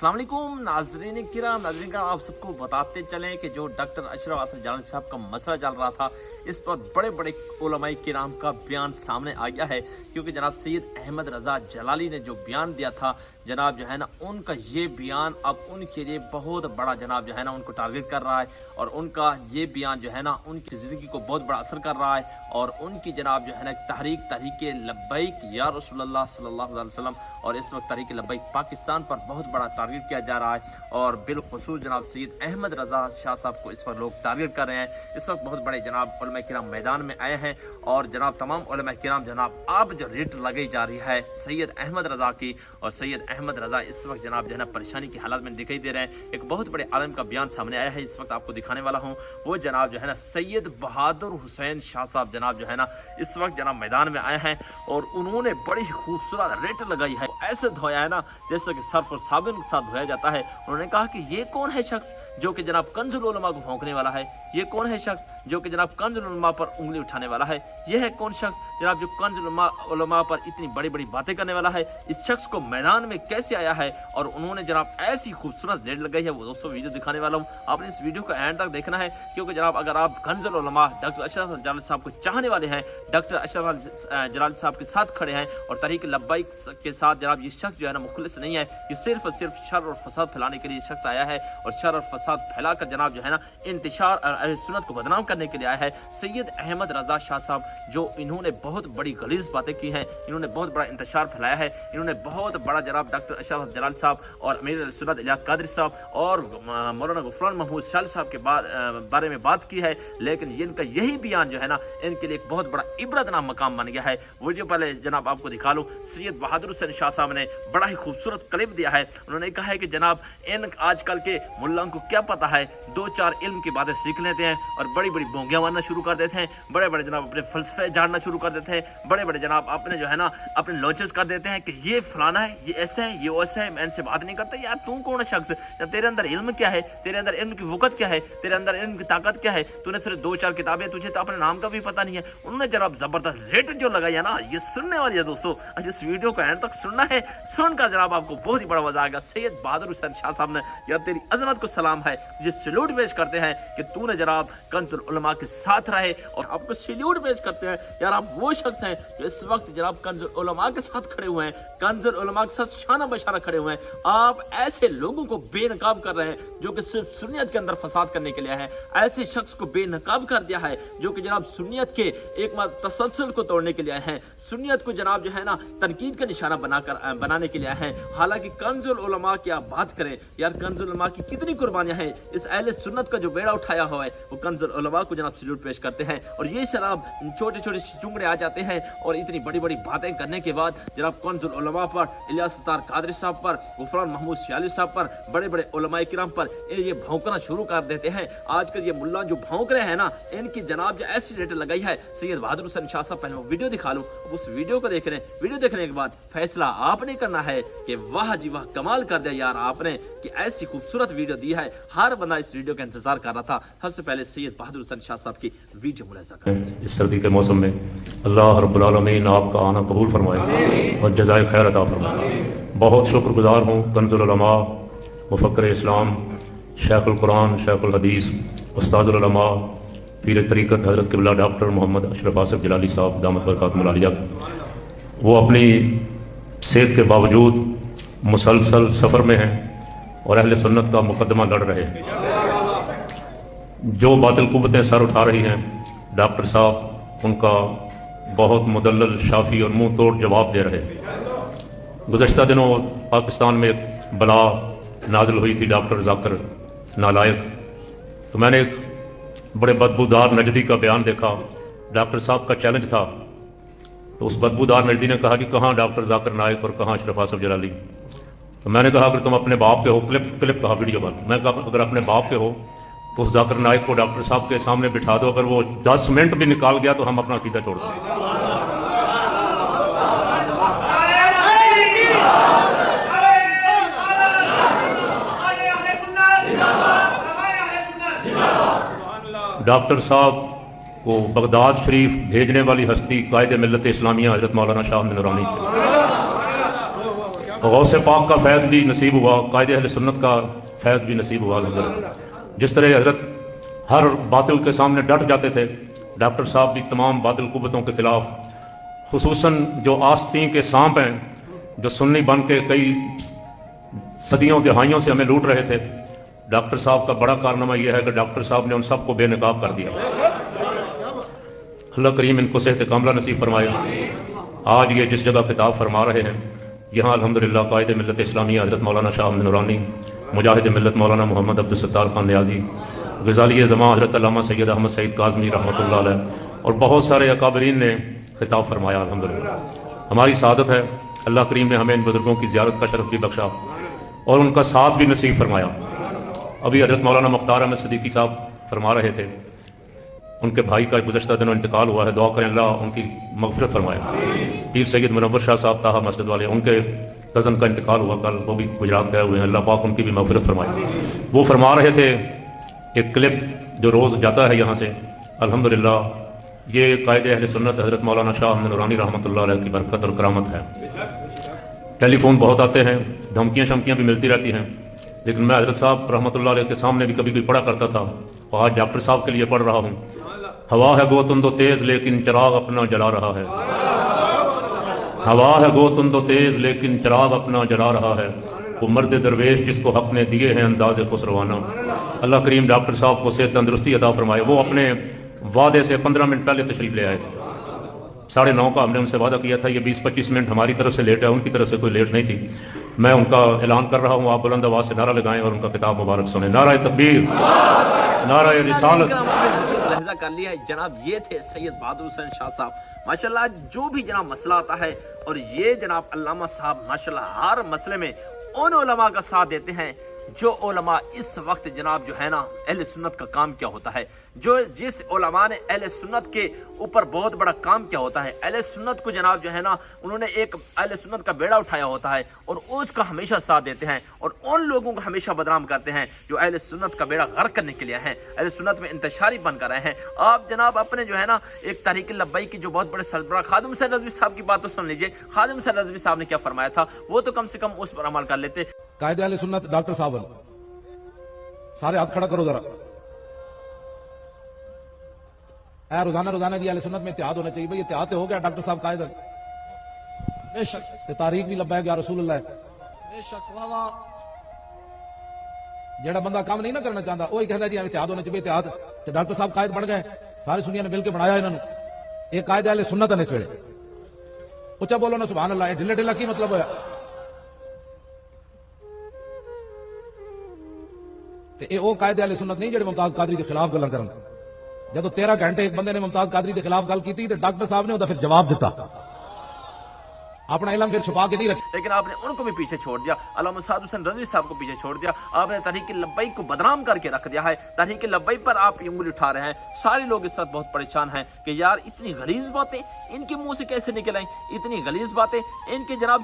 अस्सलाम वालेकुम नाज़रीन किराम, आप सबको बताते चलें कि जो डॉक्टर अशरफ आतिफ जलाली साहब का मसला चल रहा था, इस पर बड़े बड़े उलमाए किराम का बयान सामने आ गया है। क्योंकि जनाब सैयद अहमद रज़ा जलाली ने जो बयान दिया था जनाब जो है ना, उनका ये बयान अब उनके लिए बहुत बड़ा जनाब जो है ना उनको टारगेट कर रहा है। और उनका ये बयान जो है ना उनकी ज़िंदगी को बहुत बड़ा असर कर रहा है। और उनकी जनाब जो है ना तहरीक लब्बैक या रसूलुल्लाह सल्लल्लाहु अलैहि वसल्लम और इस वक्त तहरीक लब्बैक पाकिस्तान पर बहुत बड़ा टारगेट किया जा रहा है। और बिलखुसूस जनाब सैयद अहमद रज़ा शाह साहब को इस वक्त लोग टारगेट कर रहे हैं। इस वक्त बहुत बड़े जनाब उलमाए किराम मैदान में आए हैं और जनाब तमाम उलमाए किराम जनाब आप जो रेट लगाई जा रही है सैयद अहमद रज़ा की, और सैयद अहमद रज़ा इस वक्त जनाब जो है ना परेशानी की हालत में दिखाई दे रहे हैं। एक बहुत बड़े आलम का बयान सामने आया है, इस वक्त आपको दिखाने वाला हूँ। वो जनाब जो है ना सैयद बहादुर हुसैन शाह साहब जनाब जो है ना इस वक्त जनाब मैदान में आए हैं और उन्होंने बड़ी खूबसूरत रेट लगाई है। ऐसे धोया है ना जैसे कि सर्फ और साबुन के साथ धोया जाता है। उन्होंने कहा कि ये कौन है शख्स जो कि जनाब कंजुल उलमा को भौंकने वाला है, ये कौन है शख्स जो कि जनाब कंजुल उलमा पर उंगली उठाने वाला है, ये है कौन शख्स जनाब जो कंजुल उलमा पर इतनी बड़ी बड़ी बातें करने वाला है। इस शख्स को मैदान में कैसे आया है और उन्होंने जनाब ऐसी खूबसूरत रेट लगाई है, वो दोस्तों वीडियो दिखाने वाला हूँ। आपने इस वीडियो को एंड तक देखना है क्योंकि जनाब अगर आप कंजुल उलमा डॉक्टर अशरफ जलाली साहब को चाहने वाले हैं, डॉक्टर अशरफ जलाली साहब के साथ खड़े हैं और तहरीक लब्बैक के साथ जनाब ये शख्स जो है ना मुखलिस नहीं है, ये सिर्फ और सिर्फ शर और फसाद फैलाने के लिए शख्स आया है और शर और फसाद फैलाकर जनाब जो है ना इंतशार अहले सुन्नत को बदनाम करने के लिए आया है। सैयद अहमद रज़ा शाह साहब जो इन्होंने बहुत बड़ी गलीज़ बातें की हैं, इन्होंने बहुत बड़ा इंतशार फैलाया है, इन्होंने बहुत बड़ा जनाब डॉक्टर अशरफ जलाली साहब और अमीर अहले सुन्नत इलियास कादरी साहब और मौलाना गुफरान महमूद शाली साहब के बारे में बात की है। लेकिन इनका यही बयान जो है ना इनके लिए एक बहुत बड़ा इबरतनाक मकाम बन गया है। वीडियो पहले जनाब आपको दिखा लूँ। सैयद बहादुर हुसैन शाह साहब ने बड़ा ही खूबसूरत क्लिप दिया है। उन्होंने कहा है कि जनाब इन आजकल के मुल्लाओं को क्या पता है, दो चार इल्म की बातें सीख लेते हैं और बड़ी बड़ी बोंगियां मारना शुरू कर देते हैं, बड़े बड़े जनाब अपने फलसफे जानना शुरू कर देते हैं, बड़े बड़े जनाब अपने जो है ना अपने लॉन्चेस कर देते हैं कि ये फलाना है, ये ऐसा है, ये वैसा है। मैं इनसे बात नहीं करता यार, तू कौन है शख्स, या तेरे अंदर इल्म क्या है, तेरे अंदर इल्म की वक़्त क्या है, तेरे अंदर इल्म की ताकत क्या है, तूने सिर्फ दो चार किताबें, तुझे तो अपने नाम का भी पता नहीं है। उन्होंने जनाब जबरदस्त रेट जो लगाई है ना, ये सुनने वाली है दोस्तों। आज इस वीडियो को एंड तक सुनना है, सुनकर जनाब आपको बहुत ही बड़ा मजा आएगा। सैयद बहादुर हुसैन शाह साहब ने यार तेरी अजमत को सलाम है, मुझे सैल्यूट पेश करते हैं कि तूने जनाब कंजुल उलमा के साथ रहे और आपको सैल्यूट पेश करते हैं यार, आप वो शख्स हैं जो इस वक्त जनाब कंजुल उलमा के साथ खड़े हुए हैं, कंजुल उलमा के साथ शाना बशाना खड़े हुए हैं। आप ऐसे लोगों को बेनकाब कर रहे हैं जो कि सिर्फ सुन्नियत के अंदर फसाद करने के लिए है। ऐसे शख्स को बेनकाब कर दिया है जो कि जनाब सुन्नियत के एक तसलसल को तोड़ने के लिए आए हैं, सुन्नियत को जनाब जो है ना तनकीद का निशाना बनाने के लिए आए हैं। हालांकि कंजुल उलमा की आप बात करें यार, कंजुल उलमा की कितनी कुर्बानियां हैं, इस अहले सुन्नत का जो बेड़ा उठाया हुआ है वो कंजुल उलमा को जनाब सैल्यूट पेश करते हैं। और ये शराब छोटे छोटे चुंगड़े आ जाते हैं और इतनी बड़ी बड़ी बातें करने के बाद जनाब कंजुल उलमा पर, इलियास कादरी साहब पर, गुफरान महमूद शाली साहब पर, बड़े बड़े उलमाए किराम पर ये भौंकना शुरू कर देते हैं। आजकल ये मुल्ला जो भौंक रहे हैं ना, इनकी जनाब जो ऐसी रेट लगाई है सैयद बहादुर हुसैन शाह साहब, पहले वो वीडियो दिखा लूं, उस वीडियो को देख रहे हैं। वीडियो देखने के बाद फैसला आपने करना है कि वाह जी वाह कमाल कर दिया यार आपने कि ऐसी खूबसूरत वीडियो दी है। हर बंदा इस वीडियो का इंतजार कर रहा था। सबसे पहले सैयद बहादुर हुसैन शाह साहब की वीडियो मुलाहिजा करें। इस सर्दी के मौसम में अल्लाह रब्बुल आलमीन आपका आना कबूल फरमाए और जज़ाए खैर अता फरमाए। बहुत शुक्रगुजार हूँ कंजुल उलमा, मुफक्किर इस्लाम, शेखुल कुरान, शेखुल हदीस, उस्तादुल उलमा, पीर तरीक़त हज़रत क़िबला डॉक्टर मोहम्मद अशरफ आसिफ जलाली साहब दामत बरकातुहुल आलिया। वो अपनी सेहत के बावजूद मुसलसल सफ़र में हैं और अहले सुन्नत का मुकदमा लड़ रहे हैं। जो बातिल कुव्वतें सर उठा रही हैं, डॉक्टर साहब उनका बहुत मुदल्लल, शाफी और मुंह तोड़ जवाब दे रहे हैं। गुज़श्ता दिनों पाकिस्तान में एक बला नाजिल हुई थी, डॉक्टर जाकिर नालायक। तो मैंने एक बड़े बदबूदार नजदी का बयान देखा, डॉक्टर साहब का चैलेंज था। तो उस बदबूदार नजदी ने कहा कि कहाँ डॉक्टर जाकिर नायक और कहाँ अशरफ आसिफ जलाली। तो मैंने कहा अगर तुम अपने बाप के हो, क्लिप कहा वीडियो पर, मैं कहा अगर अपने बाप के हो तो उस जाकिर नायक को डॉक्टर साहब के सामने बिठा दो, अगर वो 10 मिनट भी निकाल गया तो हम अपना अकीदा छोड़ दें। डॉक्टर साहब को बगदाद शरीफ भेजने वाली हस्ती कायदे मिल्लत इस्लामिया हज़रत मौलाना शाह नूरानी थे। गौसे पाक का फैज़ भी नसीब हुआ, कायदे अहले सुन्नत का फैज़ भी नसीब हुआ अल्हम्दुलिल्लाह। जिस तरह हज़रत हर बातिल के सामने डट जाते थे, डॉक्टर साहब भी तमाम बातिल कुव्वतों के ख़िलाफ़, खुसूसन जो आस्तीन के सांप हैं, जो सुन्नी बन के कई सदियों दहाइयों से हमें लूट रहे थे, डॉक्टर साहब का बड़ा कारनामा यह है कि डॉक्टर साहब ने उन सबको बेनकाब कर दिया। अल्लाह करीम इनको सेहत कामला नसीब फरमाया। आज ये जिस जगह खिताब फरमा रहे हैं, यहाँ अल्हम्दुलिल्लाह कायदे मिल्लत इस्लामिया हज़रत मौलाना शाह अहमद नूरानी, मुजाहिद मिल्लत मौलाना मोहम्मद अब्दुल सत्तार खान नियाज़ी, ग़ज़ाली ज़मां हज़रत अल्लामा सैयद अहमद सईद काज़मी रहमतुल्लाह अलैह और बहुत सारे अकाबरीन ने खिताब फरमाया। अल्हम्दुलिल्लाह हमारी सआदत है, अल्लाह करीम ने हमें इन बुज़ुर्गों की ज़ियारत का शरफ़ भी बख्शा और उनका साथ भी नसीब फरमाया। अभी हज़रत मौलाना मुख्तार अहमद सिद्दीकी साहब फरमा रहे थे, उनके भाई का गुज़श्ता दिनों इंतकाल हुआ है, दुआ करें अल्लाह उनकी मग़फ़िरत फरमाए। पीर सैयद मुनव्वर शाह साहब ताहा मस्जिद वाले, उनके कज़न का इंतकाल हुआ कल, वो भी गुजरात गए हुए हैं, अल्लाह पाक उनकी भी मग़फ़िरत फरमाए। वो फरमा रहे थे, एक क्लिप जो रोज़ जाता है यहाँ से, अल्हम्दुलिल्लाह ये कायदे अहले सुन्नत हज़रत मौलाना शाह अहमद नूरानी रहमतुल्लाह अलैह की बरकत और करामत है। टेलीफोन बहुत आते हैं, धमकियाँ शमकियाँ भी मिलती रहती हैं, लेकिन मैं हज़रत साहब रहमतुल्लाह अलैह के सामने भी कभी कभी पढ़ा करता था और आज डॉक्टर साहब के लिए पढ़ रहा हूँ। हवा है गो तुम तो तेज़ लेकिन चिराग अपना जला रहा है, हवा है गो तुम तो तेज़ लेकिन चिराग अपना जला रहा है, वो मर्द दरवेश जिसको हक ने दिए हैं अंदाज़े खुसरवाना। अल्लाह करीम डॉक्टर साहब को सेहत तंदरुस्ती अता फरमाए। वो अपने वादे से 15 मिनट पहले तशरीफ़ ले आए थे, 9:30 का हमने उनसे वादा किया था, ये 20-25 मिनट हमारी तरफ से लेट है, उनकी तरफ से कोई लेट नहीं थी। मैं उनका ऐलान कर रहा हूँ, आप बुलंद आवाज़ से नारा लगाएं और उनका किताब मुबारक सुने। नारा तकबीर, नारा रिसालत। लहजा कर लिया जनाब, ये थे सैयद बहादुर हुसैन शाह साहब। माशाल्लाह जो भी जनाब मसला आता है, और ये जनाब अल्लामा साहब माशाल्लाह हर मसले में उन उलमा का साथ देते हैं जो उलमा इस वक्त जनाब जो है ना अहले सुन्नत का काम क्या होता है, जो जिस उलमा ने अहले सुन्नत के ऊपर बहुत बड़ा काम क्या होता है, अहले सुन्नत को जनाब जो है ना उन्होंने एक अहले सुन्नत का बेड़ा उठाया होता है और उसका हमेशा साथ देते हैं, और उन लोगों को हमेशा बदनाम करते हैं जो अहले सुन्नत का बेड़ा गर्क करने के लिए हैं, अहले सुन्नत में इंतशारी बनकर आए हैं। आप जनाब अपने जो है ना एक तहरीक लब्बई की जो बहुत बड़े सरबराह खादिम हुसैन रज़वी साहब की बात तो सुन लीजिए। खादिम हुसैन रज़वी साहब ने क्या फरमाया था, वो तो कम से कम उस पर अमल कर लेते। कायदे अहले सुन्नत डॉक्टर साहब, सारे हाथ खड़ा करो जरा। रोजाना रोजाना जी अहले सुन्नत में इत्तेहाद होना चाहिए। भाई इत्तेहाद तो हो गया, डॉक्टर साहब कायद बेशक तारीख भी लब्बा है या रसूलुल्लाह बेशक। जेड़ा बंदा काम नहीं ना करना चाहता वही कहता जी इत्तेहाद होना चाहिए, इत्तेहाद तो डॉक्टर साहब कायद बन गए, सारी सुनिया ने मिलकर बनाया इन्होंने। एक कायदे अहले सुन्नत है इस वेले, उच्चा बोलो ना सुभान अल्लाह। ढिला ढिला की मतलब होया, वो कायदे अहले सुन्नत नहीं जेडे मुमताज कादरी के खिलाफ गल करन। जब 13 घंटे एक बंदे ने मुमताज कादरी के खिलाफ गल की थी तो डॉक्टर साहब ने फिर जवाब दिता, अपना इलम फिर छुपा के नहीं रखा। लेकिन आपने उनको भी पीछे छोड़ दिया, अल्लामा साद हुसैन रज़वी साहब को पीछे छोड़ दिया, आपने तहरीक लब्बई को बदनाम करके रख दिया है। तहरीक लब्बई पर आप उंगली उठा रहे हैं। सारे लोग इस वक्त बहुत परेशान हैं कि यार इतनी गलीज बातें इनके मुंह से कैसे निकल आई, इतनी गलीज बातें इनके जनाब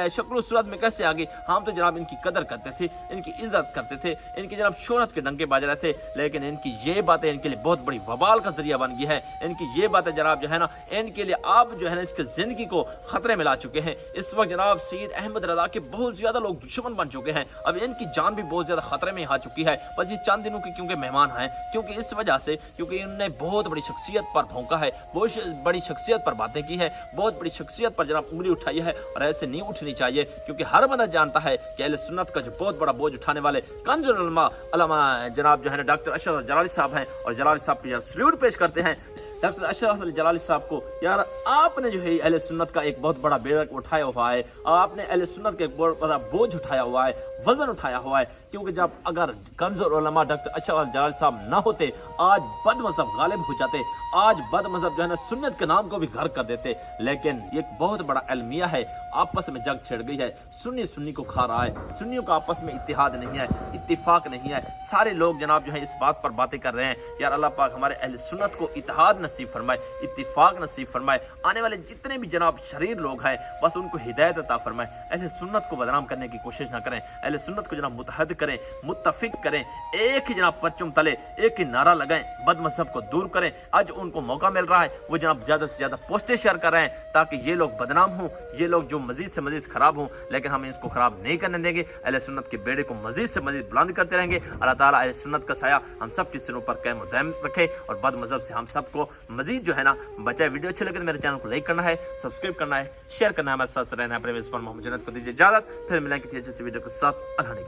शक्ल सूरत में कैसे आ गई। हम तो जनाब इनकी कदर करते थे, इनकी इज्जत करते थे, इनकी जनाब शोहरत के डंके बाज रहे थे, लेकिन इनकी ये बातें इनके लिए बहुत बड़ी वबाल का जरिया बन गई है। इनकी ये बातें जनाब जो है ना इनके लिए आप जो है ना इसके जिंदगी को खतरे में ला चुके हैं। इस वक्त जनाब सैयद अहमद रजा के बहुत ज्यादा लोग दुश्मन बन चुके हैं, अब इनकी जान भी बहुत ज्यादा खतरे में आ चुकी है। बस ये चंद दिनों के क्योंकि मेहमान हैं, क्योंकि इस वजह से क्योंकि इन्होंने बहुत बड़ी शख्सियत पर भौंका है, बहुत बड़ी शख्सियत पर बातें की है, बहुत बड़ी शख्सियत पर जनाब उंगली उठाई है, और ऐसे नहीं उठनी चाहिए क्योंकि हर बंदा जानता है कि अहले सुन्नत का जो बहुत बड़ा बोझ उठाने वाले कंजुल उलमा अल्लामा जनाब जो है ना डॉक्टर अशरफ जलाली साहब हैं, और जलाली साहब को सल्यूट पेश करते हैं। डॉक्टर अशरफ जलाली साहब को, यार आपने जो है अहले सुन्नत का एक बहुत बड़ा बेड़ा उठाया हुआ है, आपने अहले सुन्नत का एक बहुत बड़ा बोझ उठाया हुआ है, वजन उठाया हुआ है, क्योंकि जब अगर कमजोर उलमा डॉक्टर अशरफ जलाली साहब ना होते आज बद मजहब गालिब हो जाते, आज बद मजहब जो है ना सुन्नत के नाम को भी घर कर देते। लेकिन एक बहुत बड़ा अलमिया है, आपस में जंग छिड़ गई है, सुन्नी सुन्नी को खा रहा है, सुन्नियों का आपस में इत्तेहाद नहीं है, इत्तिफाक नहीं है। सारे लोग जनाब जो है इस बात पर बातें कर रहे हैं, यार अल्लाह पाक हमारे अहले सुन्नत को इत्तेहाद नसीब फरमाए, इत्तिफाक नसीब फरमाए। आने वाले जितने भी जनाब शरीर लोग हैं बस उनको हिदायत अता फरमाए। अहले सुन्नत को बदनाम करने की कोशिश ना करें, अहले सुन्नत को जनाब मुतहद करें, मुत्तफिक करें, एक ही जनाब परचम तले एक ही नारा लगाएं, बद मजहब को दूर करें। आज उनको मौका मिल रहा है, वो जनाब ज़्यादा से ज़्यादा पोस्टें शेयर कर रहे हैं ताकि ये लोग बदनाम हों, ये लोग जो मजीद से मजीद खराब हों, लेकिन हम इसको खराब नहीं करने देंगे। अहले सुन्नत के बेड़े को मजीद से मजीद बुलंद करते रहेंगे। अल्लाह ताला अहले सुन्नत का साया हम सब के सिरों पर कायम व दायम रखे और बद मजहब से हम सबको मजीद जो है ना बचाए। वीडियो अच्छी लगे तो मेरे चैनल को लाइक करना है, सब्सक्राइब करना है, शेयर करना है, हमारे साथ रहना है। प्रेम मोहम्मद जन्नत को दीजिए इजाजत, फिर मिलेंगे किसी अच्छी वीडियो के साथ। अल्लाह ने